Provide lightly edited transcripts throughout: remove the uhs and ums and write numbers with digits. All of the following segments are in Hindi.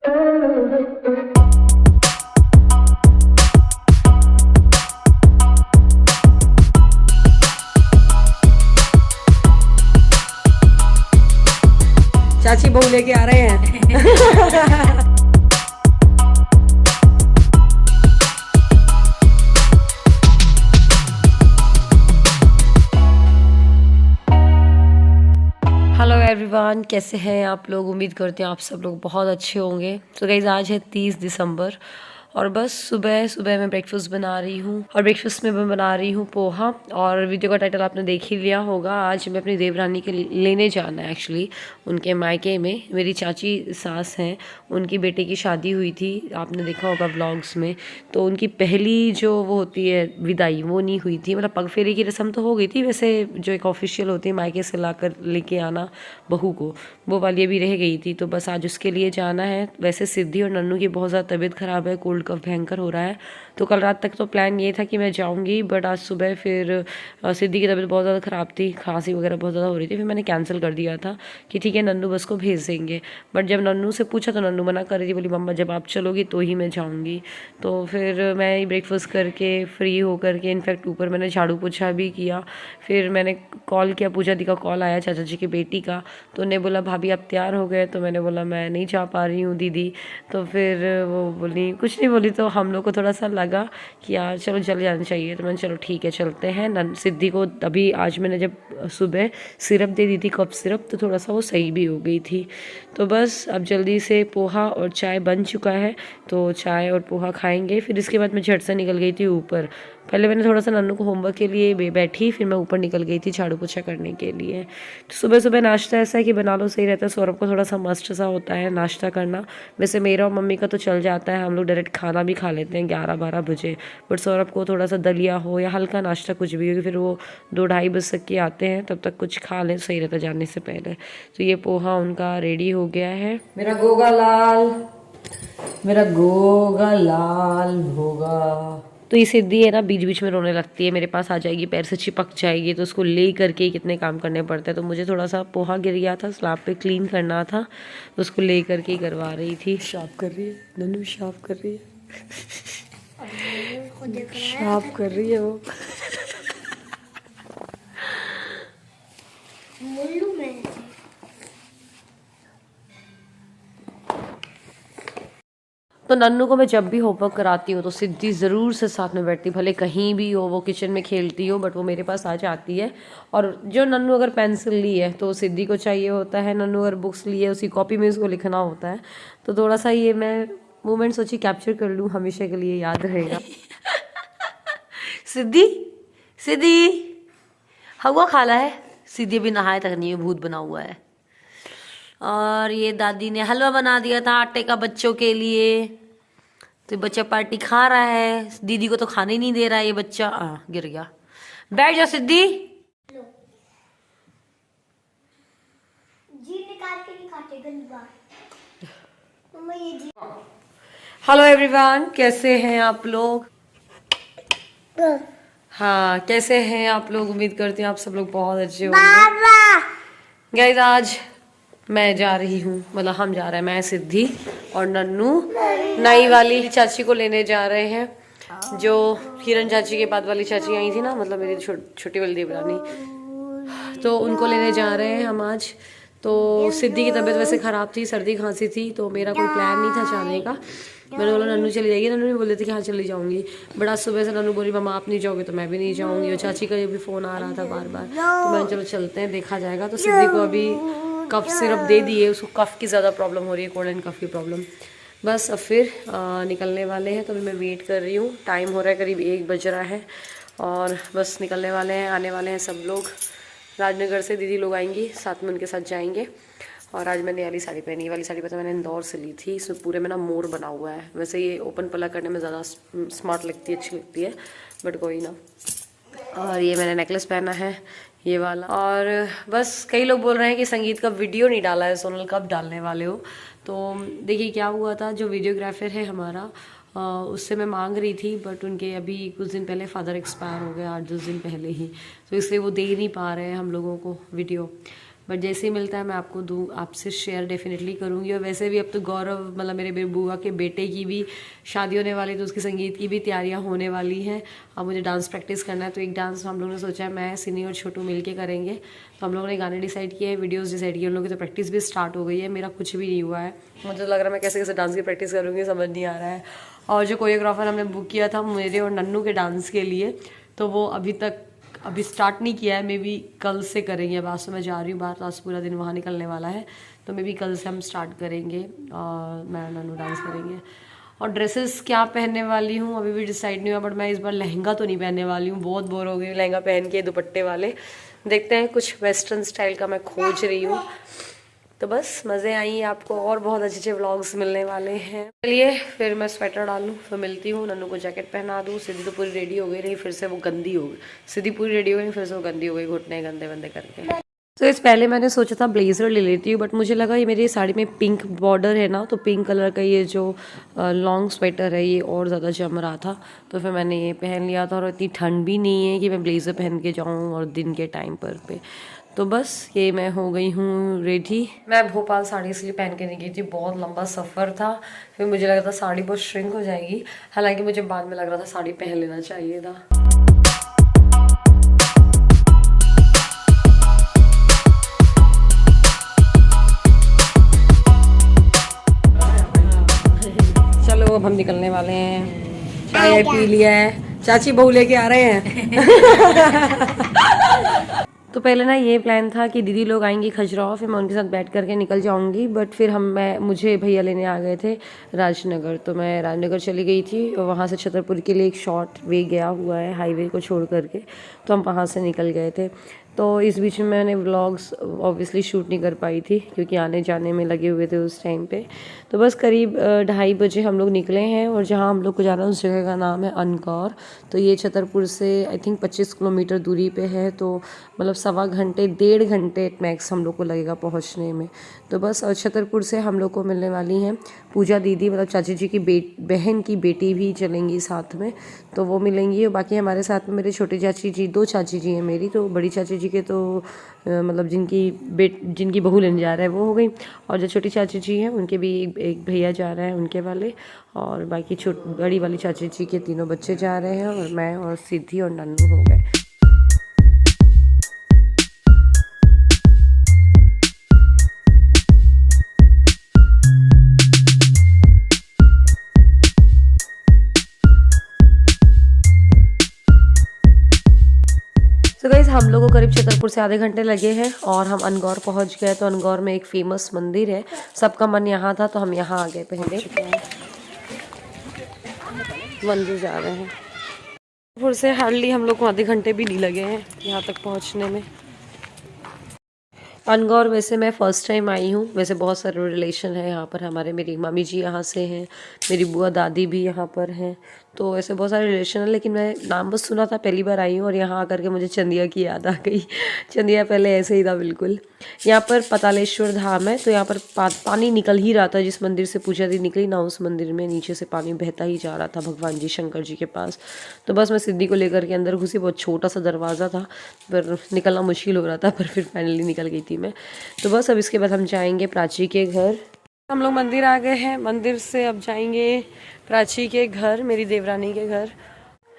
चाची बहू लेके आ रहे हैं। हेलो एवरीवन, कैसे हैं आप लोग? उम्मीद करते हैं आप सब लोग बहुत अच्छे होंगे। तो गाइस, आज है 30 दिसंबर और बस सुबह सुबह मैं ब्रेकफास्ट बना रही हूँ और ब्रेकफास्ट में मैं बना रही हूँ पोहा। और वीडियो का टाइटल आपने देख ही लिया होगा। आज मैं अपनी देवरानी के लेने जाना है एक्चुअली उनके मायके में। मेरी चाची सास हैं, उनकी बेटे की शादी हुई थी, आपने देखा होगा व्लॉग्स में। तो उनकी पहली जो वो होती है विदाई, वो नहीं हुई थी। मतलब पग फेरे की रस्म तो हो गई थी वैसे, जो एक ऑफिशियल होती है मायके से लाकर लेके आना बहू को, वो वाली अभी रह गई थी। तो बस आज उसके लिए जाना है। वैसे सिद्धि और नन्नू की बहुत ज़्यादा तबीयत ख़राब है, कोल्ड कफ भयंकर हो रहा है। तो कल रात तक तो प्लान ये था कि मैं जाऊंगी, बट आज सुबह फिर सिद्धि की तबीयत बहुत ज़्यादा ख़राब थी, खांसी वगैरह बहुत ज़्यादा हो रही थी। फिर मैंने कैंसिल कर दिया था कि ठीक है नन्नू बस को भेज देंगे। बट जब नन्नू से पूछा तो नन्नू मना कर रही थी, बोली मम्मा जब आप चलोगी तो ही मैं जाऊँगी। तो फिर मैं ब्रेकफास्ट करके फ्री होकर के, इनफैक्ट ऊपर मैंने झाड़ू पोछा भी किया। फिर मैंने कॉल किया, पूजा दी का कॉल आया चाचा जी की बेटी का। तो उन्हें बोला भाभी आप तैयार हो गए? तो मैंने बोला मैं नहीं जा पा रही हूँ दीदी। तो फिर वो बोली, कुछ नहीं बोली। तो हम लोग को थोड़ा सा लगा कि यार चलो जल जाना चाहिए। तो मैंने चलो ठीक है चलते हैं। सिद्धि को अभी आज मैंने जब सुबह सिरप दे दी थी, कफ सिरप, तो थोड़ा सा वो सही भी हो गई थी। तो बस अब जल्दी से पोहा और चाय बन चुका है, तो चाय और पोहा खाएंगे। फिर इसके बाद मैं झट से निकल गई थी ऊपर। पहले मैंने थोड़ा सा नन्नू को होमवर्क के लिए बैठी, फिर मैं ऊपर निकल गई थी झाड़ू पोछा करने के लिए। तो सुबह सुबह नाश्ता ऐसा है कि बना लो सही रहता है। सौरभ को थोड़ा सा मस्त सा होता है नाश्ता करना। वैसे मेरा और मम्मी का तो चल जाता है, हम लोग डायरेक्ट खाना भी खा लेते हैं 11-12 बजे। बट सौरभ को थोड़ा सा दलिया हो या हल्का नाश्ता कुछ भी, क्योंकि फिर वो 2-2:30 बज तक के आते हैं, तब तक कुछ खा लें सही रहता जाने से पहले। तो ये पोहा उनका रेडी हो गया है। मेरा गोगा लाल, मेरा गोगा लाल भोगा। तो ये सिद्धि है ना, बीच बीच में रोने लगती है, मेरे पास आ जाएगी, पैर से चिपक जाएगी। तो उसको ले करके कितने काम करने पड़ते हैं। तो मुझे थोड़ा सा पोहा गिर गया था स्लैब पे, क्लीन करना था, तो उसको ले करके ही करवा रही थी। साफ कर रही है नन्नू, साफ कर रही है, साफ कर रही है वो। तो नन्नू को मैं जब भी होमवर्क कराती हूँ तो सिद्धि ज़रूर से साथ में बैठती, भले कहीं भी हो, वो किचन में खेलती हो, बट वो मेरे पास आ जाती है। और जो नन्नू अगर पेंसिल ली है तो सिद्धि को चाहिए होता है, नन्नू अगर बुक्स ली है उसी कॉपी में उसको लिखना होता है। तो थोड़ा सा ये मैं मोमेंट सोची कैप्चर कर लूँ, हमेशा के लिए याद रहेगा। सिद्धि, सिद्धि हवा खाला है। सिद्धि भी नहाए तक नहीं है, भूत बना हुआ है। और ये दादी ने हलवा बना दिया था आटे का बच्चों के लिए, तो बच्चा पार्टी खा रहा है। दीदी को तो खाने नहीं दे रहा है ये बच्चा। गिर गया। बैठ जा सिद्धि। जी निकाल के नहीं खाते, गंदी बात। मम्मा ये जी। हेलो एवरीवन, कैसे हैं आप लोग? हाँ, कैसे हैं आप लोग? उम्मीद करती हूँ आप सब लोग बहुत अच्छे होंगे। गाइस, आज मैं जा रही हूँ, मतलब हम जा रहे हैं, मैं, सिद्धि और नन्नू, नई वाली चाची को लेने जा रहे हैं। जो हिरन चाची के बाद वाली चाची आई थी ना, मतलब मेरी छोटी वाली देवरानी, तो उनको लेने जा रहे हैं हम आज। तो सिद्धि की तबीयत वैसे ख़राब थी, सर्दी खांसी थी, तो मेरा कोई प्लान नहीं था जाने का। मैंने बोला नन्नू चली जाएगी, नन्नू भी बोल रही थी कि हाँ चली जाऊँगी। बट आज सुबह से नन्नू बोली मम्मा आप नहीं जाओगे तो मैं भी नहीं जाऊँगी। और चाची का ये भी फ़ोन आ रहा था बार बार, तो मैंने चलो चलते हैं, देखा जाएगा। तो सिद्धि को अभी कफ सिरप दे दिए, उसको कफ़ की ज़्यादा प्रॉब्लम हो रही है, कोल्ड एंड कफ़ की प्रॉब्लम। बस अब फिर निकलने वाले हैं, तो अभी मैं वेट कर रही हूँ। टाइम हो रहा है करीब 1 बज रहा है और बस निकलने वाले हैं, आने वाले हैं सब लोग। राजनगर से दीदी लोग आएंगी, साथ में उनके साथ जाएंगे। और आज मैंने वाली साड़ी पहनी, ये वाली साड़ी पता मैंने इंदौर से ली थी। इसमें पूरे में ना मोर बना हुआ है। वैसे ये ओपन पल्ला करने में ज़्यादा स्मार्ट लगती है, अच्छी लगती है, बट कोई ना। और ये मैंने नेकलेस पहना है, ये वाला। और बस कई लोग बोल रहे हैं कि संगीत का वीडियो नहीं डाला है, सोनल कब डालने वाले हो? तो देखिए क्या हुआ था, जो वीडियोग्राफर है हमारा, उससे मैं मांग रही थी, बट उनके अभी कुछ दिन पहले फादर एक्सपायर हो गए, 8-10 दिन पहले ही, तो इसलिए वो दे नहीं पा रहे हैं हम लोगों को वीडियो। बट जैसे ही मिलता है मैं आपको आपसे शेयर डेफिनेटली करूँगी। और वैसे भी अब तो गौरव मतलब मेरे बुआ के बेटे की भी शादी होने वाली, तो उसकी संगीत की भी तैयारियां होने वाली हैं। अब मुझे डांस प्रैक्टिस करना है, तो एक डांस हम लोगों ने सोचा है मैं, सिनी और छोटू मिल के करेंगे। तो हम लोगों ने गाने डिसाइड किए हैं, वीडियोज़ डिसाइड किए, उन लोगों की तो प्रैक्टिस भी स्टार्ट हो गई है, मेरा कुछ भी नहीं हुआ है। मुझे तो लग रहा है मैं कैसे कैसे डांस की प्रैक्टिस करूँगी, समझ नहीं आ रहा है। और जो कोरियोग्राफर हमने बुक किया था मेरे और नन्नू के डांस के लिए, तो वो अभी स्टार्ट नहीं किया है, मे बी कल से करेंगे। अब आज तो मैं जा रही हूँ बाहर, तो आज पूरा दिन वहाँ निकलने वाला है, तो मे बी कल से हम स्टार्ट करेंगे और मैं नन्नू डांस करेंगे। और ड्रेसेस क्या पहनने वाली हूँ अभी भी डिसाइड नहीं हुआ, बट मैं इस बार लहंगा तो नहीं पहनने वाली हूँ, बहुत बोर हो गई लहंगा पहन के दुपट्टे वाले। देखते हैं, कुछ वेस्टर्न स्टाइल का मैं खोज रही हूँ। तो बस मज़े आई आपको, और बहुत अच्छे अच्छे व्लॉग्स मिलने वाले हैं। चलिए फिर मैं स्वेटर डालूँ, फिर मिलती हूँ। नन्नू को जैकेट पहना दूँ। सिद्धि तो पूरी रेडी हो गई रही, फिर से वो गंदी हो गई। सिद्धि पूरी रेडी हो गई, फिर से वो गंदी हो गई, घुटने गंदे वंदे करके। तो इस पहले मैंने सोचा था ब्लेजर ले लेती हूँ, बट मुझे लगा ये मेरी साड़ी में पिंक बॉर्डर है ना, तो पिंक कलर का ये जो लॉन्ग स्वेटर है ये और ज़्यादा जम रहा था, तो फिर मैंने ये पहन लिया था। और इतनी ठंड भी नहीं है कि मैं ब्लेज़र पहन के जाऊँ और दिन के टाइम पर पे। तो बस ये मैं हो गई हूँ रेडी। मैं भोपाल साड़ी इसलिए पहन के नहीं गई थी, बहुत लंबा सफ़र था, फिर मुझे लगा था साड़ी बहुत श्रिंक हो जाएगी। हालांकि मुझे बाद में लग रहा था साड़ी पहन लेना चाहिए था। चलो अब हम निकलने वाले हैं, चाय पी लिया है, चाची बहू लेके आ रहे हैं। तो पहले ना ये प्लान था कि दीदी लोग आएंगी खजुराहो, फिर मैं उनके साथ बैठ करके निकल जाऊंगी, बट फिर मुझे भैया लेने आ गए थे राजनगर, तो मैं राजनगर चली गई थी और वहाँ से छतरपुर के लिए एक शॉर्ट वे गया हुआ है हाईवे को छोड़ करके, तो हम वहाँ से निकल गए थे। तो इस बीच में मैंने व्लॉग्स ऑब्वियसली शूट नहीं कर पाई थी क्योंकि आने जाने में लगे हुए थे उस टाइम पे। तो बस करीब 2:30 बजे हम लोग निकले हैं, और जहाँ हम लोग को जाना है उस जगह का नाम है अनकौर। तो ये छतरपुर से आई थिंक 25 किलोमीटर दूरी पे है, तो मतलब 1.25 घंटे मैक्स हम लोग को लगेगा पहुँचने में। तो बस छतरपुर से हम लोग को मिलने वाली हैं पूजा दीदी, मतलब चाची जी की बहन की बेटी भी चलेंगी साथ में, तो वो मिलेंगी। और बाकी हमारे साथ में मेरे छोटे चाची जी, 2 चाची जी हैं मेरी, तो बड़ी चाची जी के तो मतलब जिनकी बहू लेने जा रहा है वो हो गई, और जो छोटी चाची जी हैं उनके भी एक भैया जा रहे हैं उनके वाले, और बाकी बड़ी वाली चाची जी के 3 बच्चे जा रहे हैं, और मैं और सिद्धि और नन्नू हो गए। तो गाइस हम लोगों को करीब छतरपुर से आधे घंटे लगे हैं और हम अनगौर पहुंच गए। तो अनगौर में एक फेमस मंदिर है, सबका मन यहाँ था, तो हम यहाँ आ गए। पहले मंदिर जा रहे हैं। छतरपुर से हार्डली हम लोग को आधे घंटे भी नहीं लगे हैं यहाँ तक पहुँचने में। अनगौर वैसे मैं फ़र्स्ट टाइम आई हूँ, वैसे बहुत सारे रिलेशन है यहाँ पर हमारे, मेरी मामी जी यहाँ से हैं, मेरी बुआ दादी भी यहाँ पर हैं, तो ऐसे बहुत सारे रिलेशन है, लेकिन मैं नाम बस सुना था, पहली बार आई हूँ। और यहाँ आकर के मुझे चंदिया की याद आ गई। चंदिया पहले ऐसे ही था बिल्कुल। यहाँ पर पतालेश्वर धाम है, तो यहाँ पर पानी निकल ही रहा था, जिस मंदिर से पूजा दी निकली ना, उस मंदिर में नीचे से पानी बहता ही जा रहा था भगवान जी शंकर जी के पास। तो बस मैं सिद्धि को लेकर के अंदर घुसी, बहुत छोटा सा दरवाज़ा था, पर निकलना मुश्किल हो रहा था, पर फिर फाइनली निकल गई थी मैं। तो बस अब इसके बाद हम जाएंगे प्राची के घर। हम लोग मंदिर आ गए हैं, मंदिर से अब जाएंगे प्राची के घर, मेरी देवरानी के घर।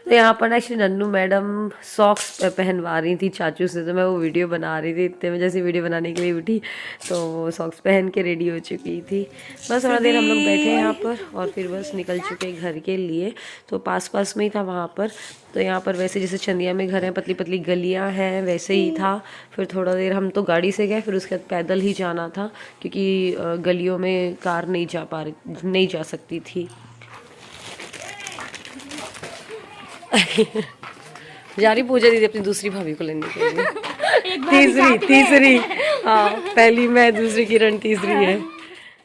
तो यहाँ पर ना एक्चुअली नन्नू मैडम सॉक्स पहनवा रही थी चाचू से, तो मैं वो वीडियो बना रही थी। इतने में जैसे वीडियो बनाने के लिए उठी तो वो सॉक्स पहन के रेडी हो चुकी थी। बस थोड़ा देर हम लोग बैठे यहाँ पर और फिर बस निकल चुके घर के लिए। तो पास में ही था वहाँ पर। तो यहाँ पर वैसे जैसे चंदिया में घर हैं, पतली पतली गलियाँ हैं, वैसे ही था। फिर थोड़ा देर हम तो गाड़ी से गए, फिर उसके बाद पैदल ही जाना था क्योंकि गलियों में कार नहीं जा सकती थी। जा रही पूजा दीदी अपनी दूसरी भाभी को लेने के लिए। तीसरी हाँ, पहली मैं, दूसरी किरण, तीसरी है।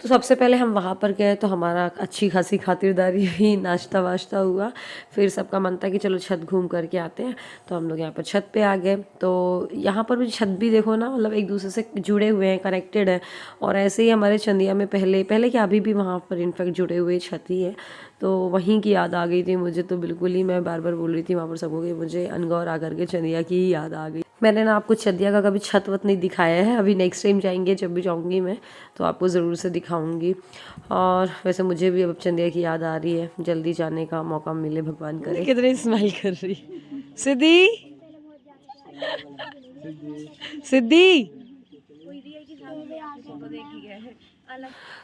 तो सबसे पहले हम वहाँ पर गए, तो हमारा अच्छी खासी खातिरदारी हुई, नाश्ता वाश्ता हुआ। फिर सबका मन था कि चलो छत घूम करके आते हैं, तो हम लोग यहाँ पर छत पे आ गए। तो यहाँ पर भी छत भी देखो ना, मतलब एक दूसरे से जुड़े हुए हैं, कनेक्टेड है। और ऐसे ही हमारे चंदिया में पहले क्या अभी भी वहाँ पर इनफैक्ट जुड़े हुए छत ही है। तो वहीं की याद आ गई थी मुझे, तो बिल्कुल ही मैं बार बार बोल रही थी वहाँ पर सबको कि मुझे अनगौर आकर के चंदिया की ही याद आ गई। मैंने ना आपको चंदिया का कभी छत वत नहीं दिखाया है, अभी नेक्स्ट टाइम जाएंगे जब भी जाऊंगी मैं तो आपको ज़रूर से दिखाऊंगी। और वैसे मुझे भी अब चंदिया की याद आ रही है, जल्दी जाने का मौका मिले भगवान करे। कितनी स्माइल कर रही सिद्धि, सिद्धि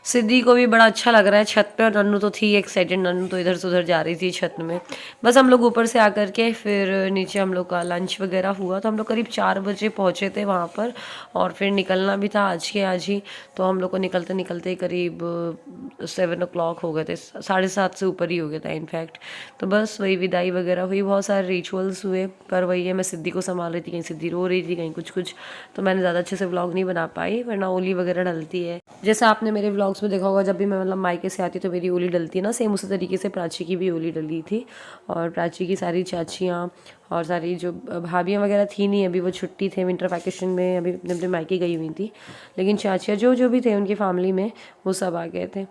सिद्धि को भी बड़ा अच्छा लग रहा है छत पे, और नन्नू तो थी एक्साइटेड, नन्नू तो इधर से उधर जा रही थी छत में। बस हम लोग ऊपर से आकर के फिर नीचे हम लोग का लंच वगैरह हुआ, तो हम लोग करीब 4 बजे पहुँचे थे वहाँ पर, और फिर निकलना भी था आज के आज ही, तो हम लोग को निकलते निकलते करीब 7 o'clock हो गए थे, 7:30 से ऊपर ही हो गया था इनफैक्ट। तो बस वही विदाई वगैरह हुई, बहुत सारे रिचुअल्स हुए, पर वही है मैं सिद्धि को संभाल रही थी, कहीं सिद्धि रो रही थी कहीं कुछ कुछ, तो मैंने ज़्यादा अच्छे से व्लॉग नहीं बना पाई, वरना ओली वगैरह डलती है। जैसा आपने मेरे व्लॉग्स में देखा होगा, जब भी मैं मतलब मायके से आती तो मेरी ओली डलती है ना, सेम उसी तरीके से प्राची की भी ओली डली थी। और प्राची की सारी चाचियाँ और सारी जो भाभियाँ वगैरह थी नहीं, अभी वो छुट्टी थे विंटर वैकेशन में, अभी अपने अपने मायके गई हुई थी, लेकिन चाचियाँ जो जो भी थे उनकी फैमिली में वो सब आ गए थे।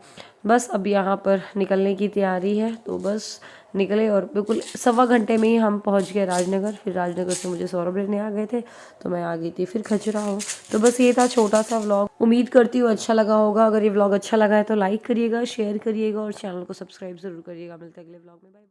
बस अब यहाँ पर निकलने की तैयारी है, तो बस निकले और बिल्कुल 1.25 घंटे में ही हम पहुँच गए राजनगर। फिर राजनगर से मुझे सौरभ लेने आ गए थे, तो मैं आ गई थी फिर खजुराहो। तो बस ये था छोटा सा व्लॉग, उम्मीद करती हूँ अच्छा लगा होगा। अगर ये व्लॉग अच्छा लगा है तो लाइक करिएगा, शेयर करिएगा और चैनल को सब्सक्राइब ज़रूर करिएगा। मिलते हैं अगले व्लॉग में, बाय बाय।